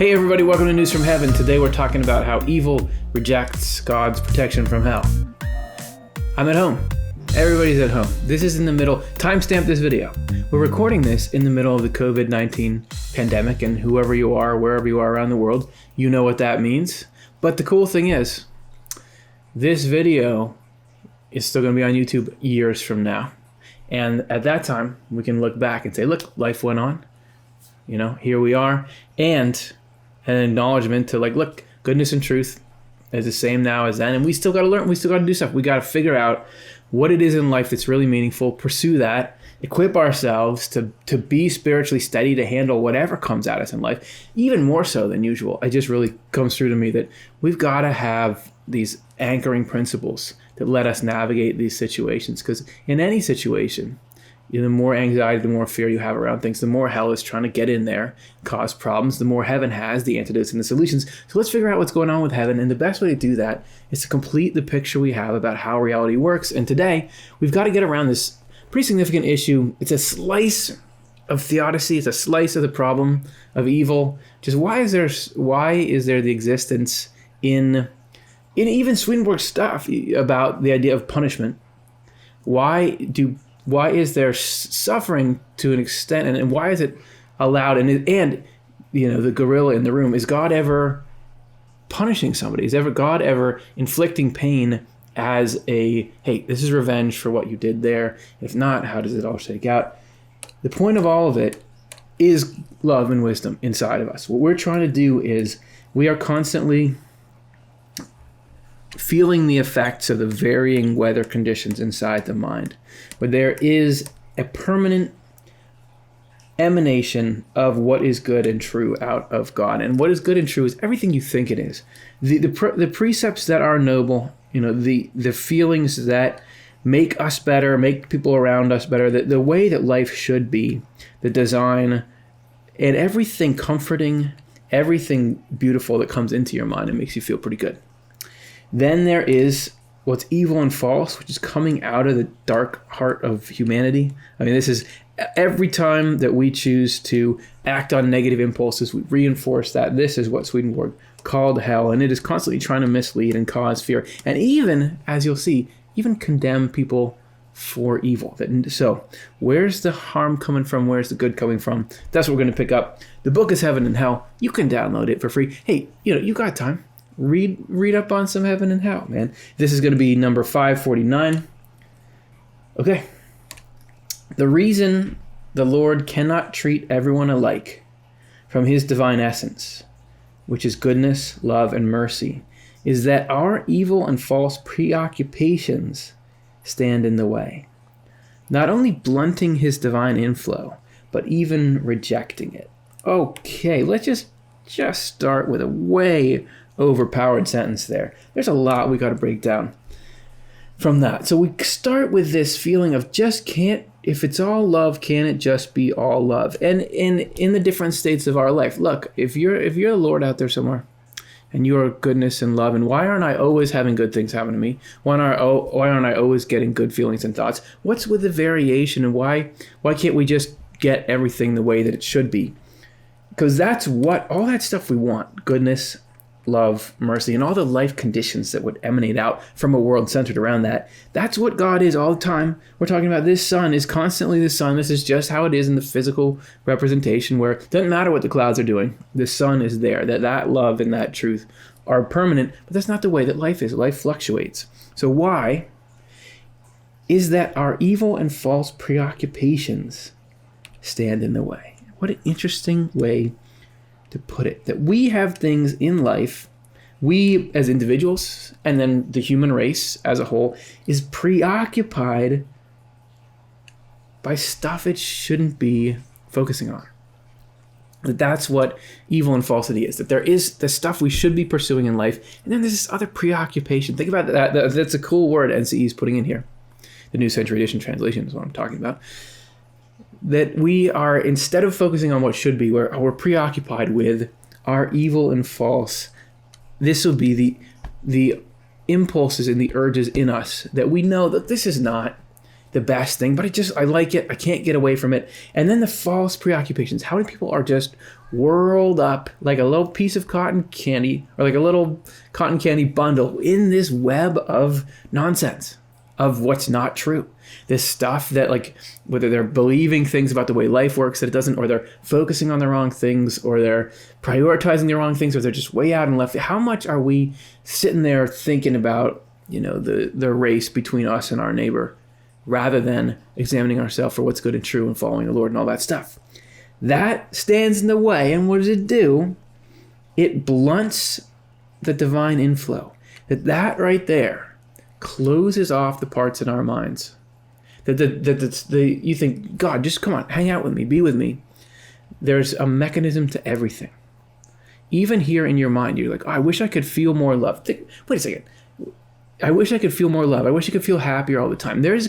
Hey everybody, welcome to News from Heaven. Today we're talking about how evil rejects God's protection from hell. I'm at home. Everybody's at home. This is in the middle. Timestamp this video. We're recording this in the middle of the COVID-19 pandemic, and whoever you are, wherever you are around the world, you know what that means. But the cool thing is, this video is still going to be on YouTube years from now. And at that time, we can look back and say, look, life went on. You know, here we are. And an acknowledgement to look, goodness and truth is the same now as then. And we still got to learn. We still got to do stuff. We got to figure out what it is in life that's really meaningful, pursue that, equip ourselves to be spiritually steady, to handle whatever comes at us in life, even more so than usual. It just really comes through to me that we've got to have these anchoring principles that let us navigate these situations. Because in any situation, the more anxiety, the more fear you have around things, the more hell is trying to get in there, cause problems, the more heaven has the antidotes and the solutions. So let's figure out what's going on with heaven. And the best way to do that is to complete the picture we have about how reality works. And today, we've got to get around this pretty significant issue. It's a slice of theodicy. It's a slice of the problem of evil. Just why is there the existence in even Swedenborg stuff about the idea of punishment? Why is there suffering to an extent, and why is it allowed? And the gorilla in the room, is God ever punishing somebody? Is God ever inflicting pain as hey, this is revenge for what you did there? If not, how does it all shake out? The point of all of it is love and wisdom inside of us. What we're trying to do is we are constantly feeling the effects of the varying weather conditions inside the mind, but there is a permanent emanation of what is good and true out of God. And what is good and true is everything you think it is. The precepts that are noble, the feelings that make us better, make people around us better, the way that life should be, the design, and everything comforting, everything beautiful that comes into your mind and makes you feel pretty good. Then there is what's evil and false, which is coming out of the dark heart of humanity. I mean, this is every time that we choose to act on negative impulses, we reinforce that. This is what Swedenborg called hell, and it is constantly trying to mislead and cause fear. And even, as you'll see, even condemn people for evil. So where's the harm coming from? Where's the good coming from? That's what we're going to pick up. The book is Heaven and Hell. You can download it for free. Hey, you got time. Read up on some heaven and hell, man. This is going to be number 549. Okay. The reason the Lord cannot treat everyone alike from his divine essence, which is goodness, love, and mercy, is that our evil and false preoccupations stand in the way, not only blunting his divine inflow, but even rejecting it. Okay, let's just start with a way overpowered sentence there. There's a lot we got to break down from that. So we start with this feeling of if it's all love, can it just be all love? And in the different states of our life, look, if you're a Lord out there somewhere and you are goodness and love, and why aren't I always having good things happen to me? Why aren't I always getting good feelings and thoughts? What's with the variation, and why can't we just get everything the way that it should be? Because that's what all that stuff we want: goodness, love, mercy, and all the life conditions that would emanate out from a world centered around that. That's what God is all the time. We're talking about this sun is constantly the sun. This is just how it is in the physical representation, where it doesn't matter what the clouds are doing. The sun is there. That love and that truth are permanent, but that's not the way that life is. Life fluctuates. So why is that our evil and false preoccupations stand in the way? What an interesting way to put it, that we have things in life, we as individuals, and then the human race as a whole, is preoccupied by stuff it shouldn't be focusing on. That's what evil and falsity is, that there is the stuff we should be pursuing in life, and then there's this other preoccupation. Think about that. That's a cool word NCE is putting in here. The New Century Edition translation is what I'm talking about. That we are, instead of focusing on what should be, we're preoccupied with our evil and false. This will be the impulses and the urges in us that we know that this is not the best thing, but I like it. I can't get away from it. And then the false preoccupations. How many people are just whirled up like a little piece of cotton candy or like a little cotton candy bundle in this web of nonsense of what's not true. This stuff that, like, whether they're believing things about the way life works that it doesn't, or they're focusing on the wrong things, or they're prioritizing the wrong things, or they're just way out and left. How much are we sitting there thinking about, the race between us and our neighbor, rather than examining ourselves for what's good and true and following the Lord and all that stuff? That stands in the way, and what does it do? It blunts the divine inflow. That right there closes off the parts in our minds that you think, God, just come on, hang out with me, be with me. There's a mechanism to everything. Even here in your mind, you're like, I wish I could feel more love. Wait a second. I wish I could feel more love. I wish I could feel happier all the time. There's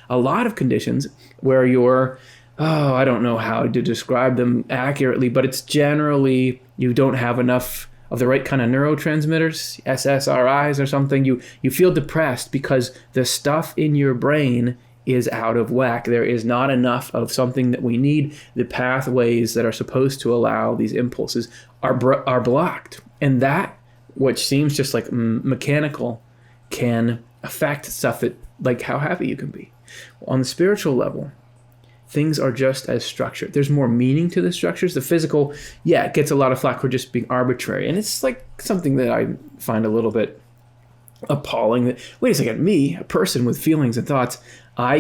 a lot of conditions where you're, I don't know how to describe them accurately, but it's generally you don't have enough of the right kind of neurotransmitters, SSRIs or something. You feel depressed because the stuff in your brain is out of whack. There is not enough of something that we need. The pathways that are supposed to allow these impulses are blocked. And that, which seems just like mechanical, can affect stuff that, like how happy you can be. On the spiritual level, things are just as structured. There's more meaning to the structures. The physical, it gets a lot of flack for just being arbitrary. And it's like something that I find a little bit appalling. That, wait a second, me, a person with feelings and thoughts, my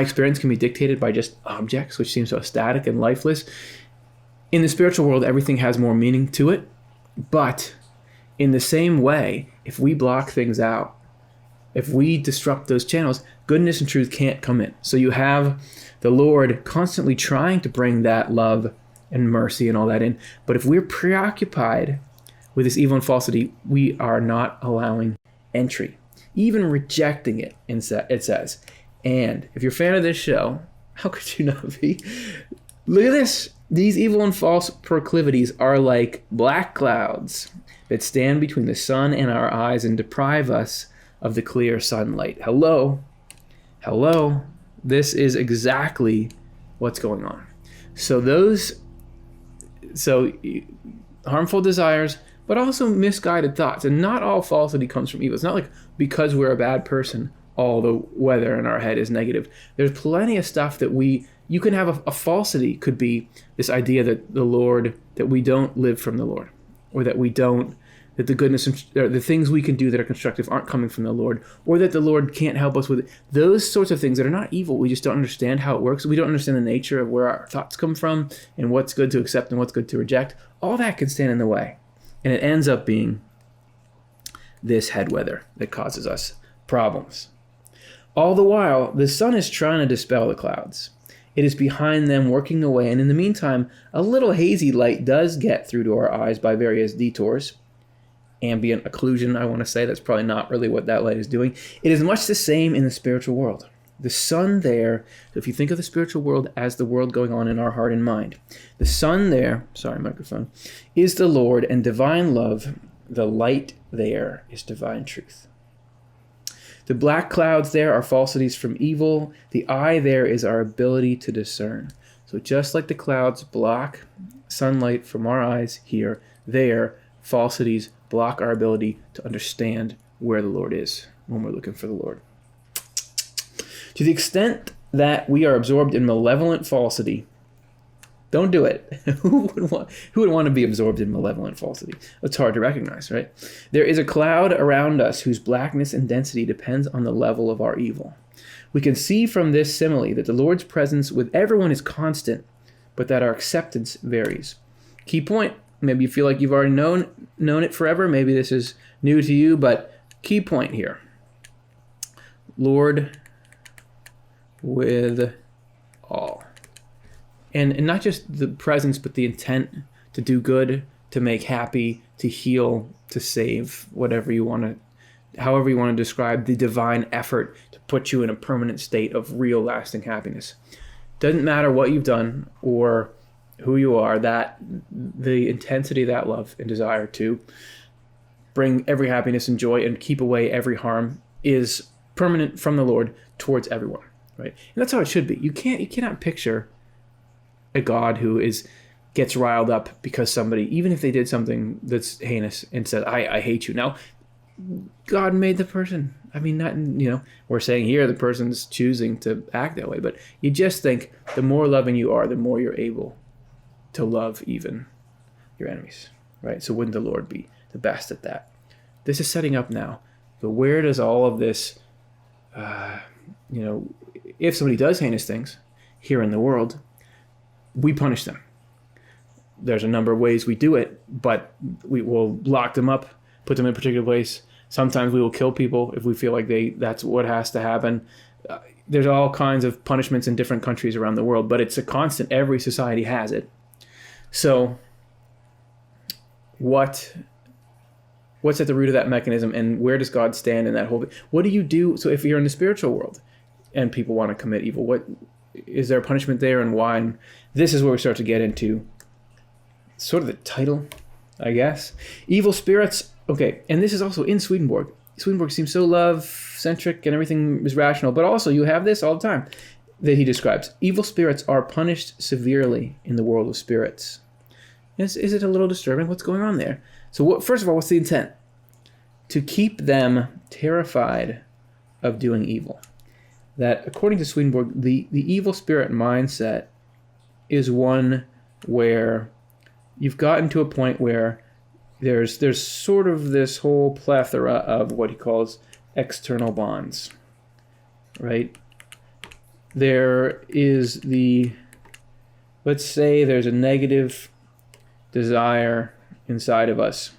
experience can be dictated by just objects, which seems so static and lifeless. In the spiritual world, everything has more meaning to it. But in the same way, if we block things out, if we disrupt those channels, goodness and truth can't come in. So you have the Lord constantly trying to bring that love and mercy and all that in. But if we're preoccupied with this evil and falsity, we are not allowing entry, even rejecting it, it says. And if you're a fan of this show, how could you not be? Look at this. These evil and false proclivities are like black clouds that stand between the sun and our eyes and deprive us of the clear sunlight. Hello. This is exactly what's going on. So harmful desires, but also misguided thoughts. And not all falsity comes from evil. It's not like because we're a bad person, all the weather in our head is negative. There's plenty of stuff that you can have a falsity could be this idea that that we don't live from the Lord, or that the goodness and the things we can do that are constructive aren't coming from the Lord, or that the Lord can't help us with it. Those sorts of things that are not evil. We just don't understand how it works. We don't understand the nature of where our thoughts come from and what's good to accept and what's good to reject. All that can stand in the way. And it ends up being this head weather that causes us problems. All the while, the sun is trying to dispel the clouds. It is behind them working away, and in the meantime, a little hazy light does get through to our eyes by various detours. Ambient occlusion, I want to say. That's probably not really what that light is doing. It is much the same in the spiritual world. The sun there, if you think of the spiritual world as the world going on in our heart and mind, the sun there, is the Lord, and divine love, the light there is divine truth. The black clouds there are falsities from evil. The eye there is our ability to discern. So just like the clouds block sunlight from our eyes here, there, falsities block our ability to understand where the Lord is when we're looking for the Lord. To the extent that we are absorbed in malevolent falsity, don't do it. Who would want to be absorbed in malevolent falsity? It's hard to recognize, right? There is a cloud around us whose blackness and density depends on the level of our evil. We can see from this simile that the Lord's presence with everyone is constant, but that our acceptance varies. Key point. Maybe you feel like you've already known it forever. Maybe this is new to you, but key point here. Lord with all. And not just the presence, but the intent to do good, to make happy, to heal, to save, however you want to describe the divine effort to put you in a permanent state of real lasting happiness. Doesn't matter what you've done or who you are, that the intensity of that love and desire to bring every happiness and joy and keep away every harm is permanent from the Lord towards everyone, right? And that's how it should be. You cannot picture a God who gets riled up because somebody, even if they did something that's heinous, and said, I hate you. Now, God made the person. I mean, not, we're saying here the person's choosing to act that way, but you just think the more loving you are, the more you're able to love even your enemies, right? So wouldn't the Lord be the best at that? This is setting up now. But where does all of this, if somebody does heinous things here in the world, we punish them. There's a number of ways we do it, but we will lock them up, put them in a particular place. Sometimes we will kill people if we feel like that's what has to happen. There's all kinds of punishments in different countries around the world, but it's a constant. Every society has it. So what's at the root of that mechanism, and where does God stand in that whole thing? What do you do? So if you're in the spiritual world and people want to commit evil, what is there a punishment there, and why? And this is where we start to get into sort of the title, I guess. Evil spirits. Okay, and this is also in Swedenborg. Swedenborg seems so love-centric and everything is rational, but also you have this all the time that he describes. Evil spirits are punished severely in the world of spirits. Is it a little disturbing? What's going on there? So first of all, what's the intent? To keep them terrified of doing evil. That according to Swedenborg, the evil spirit mindset is one where you've gotten to a point where there's sort of this whole plethora of what he calls external bonds, right? There is let's say there's a negative desire inside of us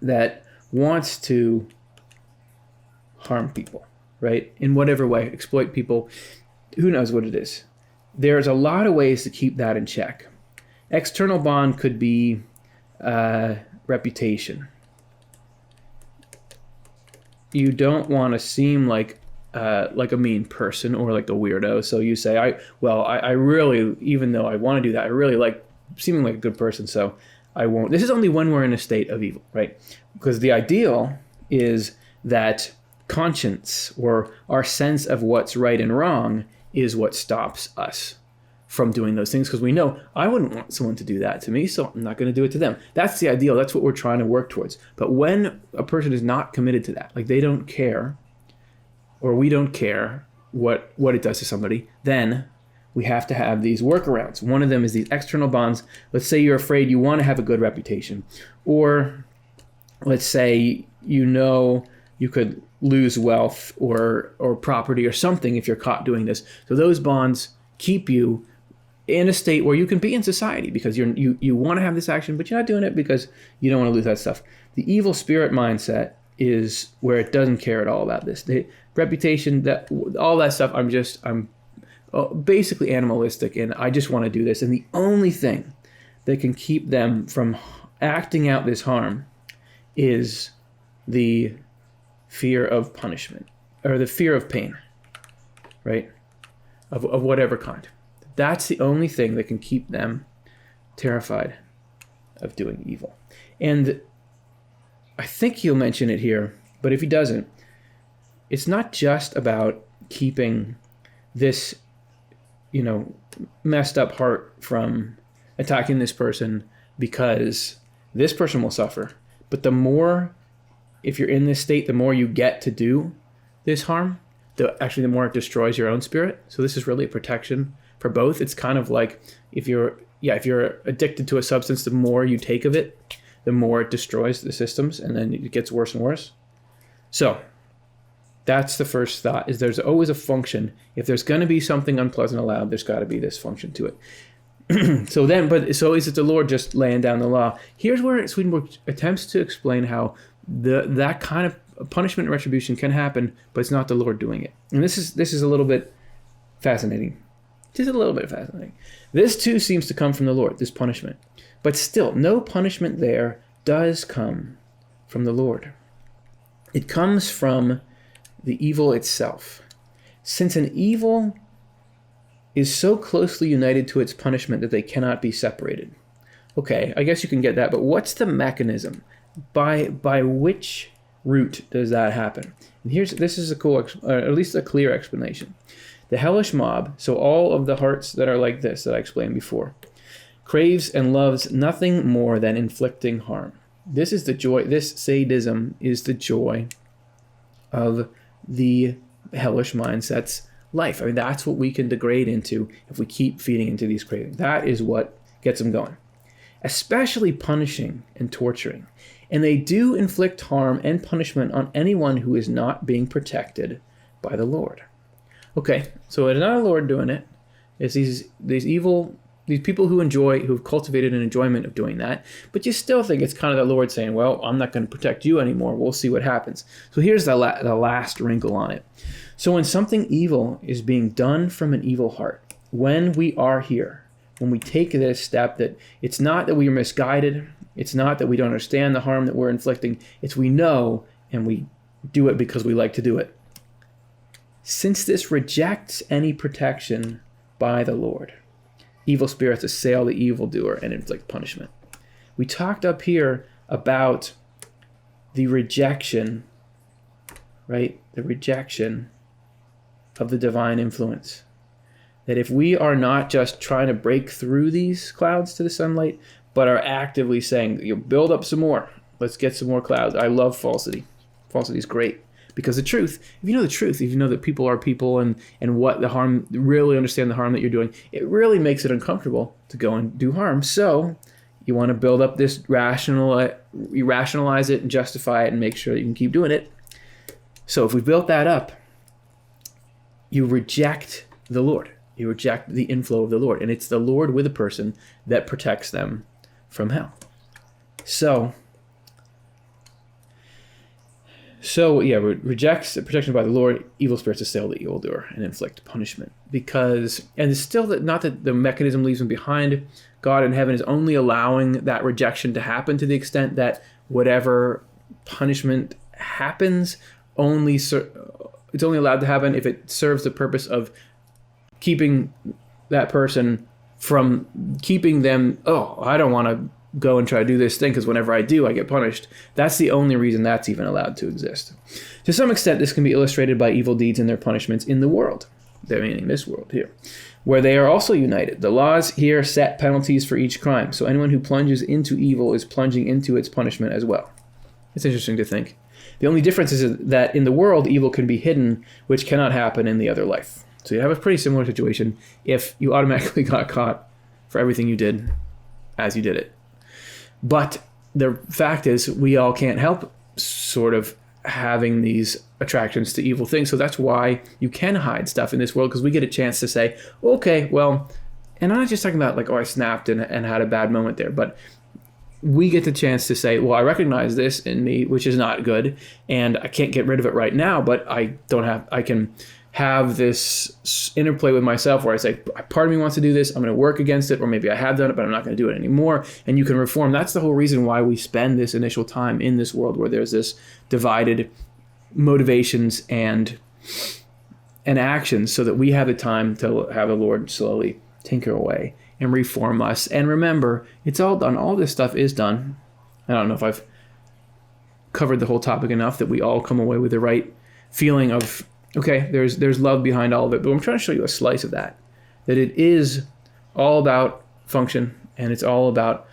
that wants to harm people, right? In whatever way, exploit people, who knows what it is. There's a lot of ways to keep that in check. External bond could be reputation. You don't want to seem like a mean person or like a weirdo. So you say, I really, even though I want to do that, I really like seeming like a good person, so I won't. This is only when we're in a state of evil, right? Because the ideal is that conscience, or our sense of what's right and wrong, is what stops us from doing those things, because we know I wouldn't want someone to do that to me, so I'm not going to do it to them. That's the ideal. That's what we're trying to work towards. But when a person is not committed to that, like they don't care, or we don't care what it does to somebody, then we have to have these workarounds. One of them is these external bonds. Let's say you're afraid you want to have a good reputation, or let's say you could lose wealth or property or something if you're caught doing this. So those bonds keep you in a state where you can be in society because you want to have this action, but you're not doing it because you don't want to lose that stuff. The evil spirit mindset is where it doesn't care at all about this. The reputation, that all that stuff, I'm basically animalistic, and I just want to do this. And the only thing that can keep them from acting out this harm is the fear of punishment, or the fear of pain, right? Of whatever kind. That's the only thing that can keep them terrified of doing evil. And I think he'll mention it here, but if he doesn't, it's not just about keeping this, messed up heart from attacking this person, because this person will suffer. But the more, if you're in this state, the more you get to do this harm, the more it destroys your own spirit. So this is really a protection for both. It's kind of like if you're addicted to a substance, the more you take of it, the more it destroys the systems, and then it gets worse and worse. So that's the first thought, is there's always a function. If there's going to be something unpleasant allowed, there's got to be this function to it. So is it the Lord just laying down the law? Here's where Swedenborg attempts to explain how that kind of punishment and retribution can happen, but it's not the Lord doing it. And this is a little bit fascinating. Just a little bit fascinating. This too seems to come from the Lord, this punishment. But still, no punishment there does come from the Lord. It comes from the evil itself. Since an evil is so closely united to its punishment that they cannot be separated. Okay, I guess you can get that, but what's the mechanism? By which route does that happen? This is a cool, at least a clear explanation. The hellish mob, so all of the hearts that are like this that I explained before, craves and loves nothing more than inflicting harm. This is the joy. This sadism is the joy of the hellish mindset's life. I mean, that's what we can degrade into if we keep feeding into these cravings. That is what gets them going. Especially punishing and torturing. And they do inflict harm and punishment on anyone who is not being protected by the Lord. Okay, so it's not the Lord doing it. It's these people who've cultivated an enjoyment of doing that, but you still think it's kind of the Lord saying, well, I'm not going to protect you anymore. We'll see what happens. So here's the last wrinkle on it. So when something evil is being done from an evil heart, when we are here, when we take this step, that it's not that we are misguided, it's not that we don't understand the harm that we're inflicting, it's we know and we do it because we like to do it. Since this rejects any protection by the Lord, evil spirits assail the evildoer and inflict punishment. We talked up here about the rejection, right? The rejection of the divine influence. That if we are not just trying to break through these clouds to the sunlight, but are actively saying, you build up some more, let's get some more clouds. I love falsity. Falsity is great. Because the truth, if you know the truth, if you know that people are people and what the harm, really understand the harm that you're doing, it really makes it uncomfortable to go and do harm. So you want to build up this you rationalize it and justify it and make sure that you can keep doing it. So if we built that up, you reject the Lord. You reject the inflow of the Lord. And it's the Lord with a person that protects them from hell. So rejects the protection by the Lord, evil spirits assail the evildoer and inflict punishment. And it's still not that the mechanism leaves them behind. God in heaven is only allowing that rejection to happen to the extent that whatever punishment happens, it's only allowed to happen if it serves the purpose of keeping that person from keeping them, I don't want to go and try to do this thing because whenever I do, I get punished. That's the only reason that's even allowed to exist. To some extent, this can be illustrated by evil deeds and their punishments in the world. They're meaning this world here, where they are also united. The laws here set penalties for each crime. So anyone who plunges into evil is plunging into its punishment as well. It's interesting to think. The only difference is that in the world, evil can be hidden, which cannot happen in the other life. So you have a pretty similar situation if you automatically got caught for everything you did as you did it. But the fact is, we all can't help sort of having these attractions to evil things. So that's why you can hide stuff in this world, because we get a chance to say, okay, well, and I'm not just talking about like, I snapped and had a bad moment there, but we get the chance to say, well, I recognize this in me, which is not good, and I can't get rid of it right now, but I can have this interplay with myself where I say, part of me wants to do this, I'm going to work against it, or maybe I have done it, but I'm not going to do it anymore. And you can reform. That's the whole reason why we spend this initial time in this world where there's this divided motivations and actions, so that we have the time to have the Lord slowly tinker away and reform us. And remember, it's all done. All this stuff is done. I don't know if I've covered the whole topic enough that we all come away with the right feeling of, okay, there's love behind all of it, but I'm trying to show you a slice of that it is all about function, and it's all about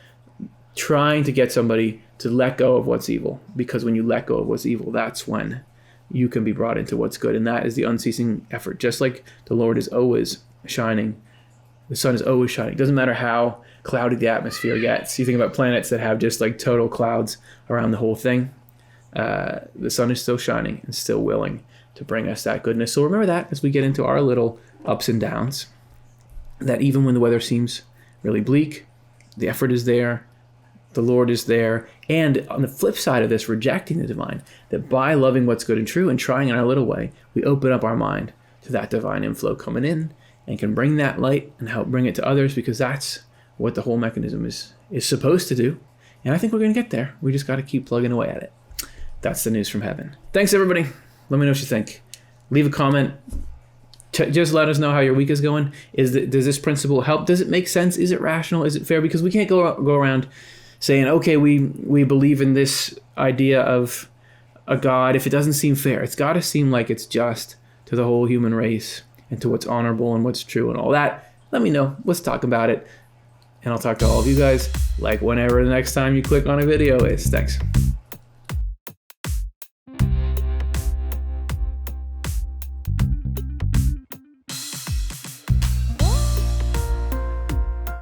trying to get somebody to let go of what's evil, because when you let go of what's evil, that's when you can be brought into what's good, and that is the unceasing effort. Just like the Lord is always shining, the sun is always shining. It doesn't matter how cloudy the atmosphere gets. You think about planets that have just like total clouds around the whole thing. The sun is still shining and still willing to bring us that goodness. So remember that as we get into our little ups and downs, that even when the weather seems really bleak, the effort is there, the Lord is there. And on the flip side of this, rejecting the divine, that by loving what's good and true and trying in our little way, we open up our mind to that divine inflow coming in and can bring that light and help bring it to others, because that's what the whole mechanism is supposed to do. And I think we're going to get there. We just got to keep plugging away at it. That's the news from heaven. Thanks, everybody. Let me know what you think. Leave a comment. Just let us know how your week is going. Does this principle help? Does it make sense? Is it rational? Is it fair? Because we can't go around saying, okay, we believe in this idea of a God, if it doesn't seem fair, it's got to seem like it's just to the whole human race and to what's honorable and what's true and all that. Let me know. Let's talk about it. And I'll talk to all of you guys like whenever the next time you click on a video is. Thanks.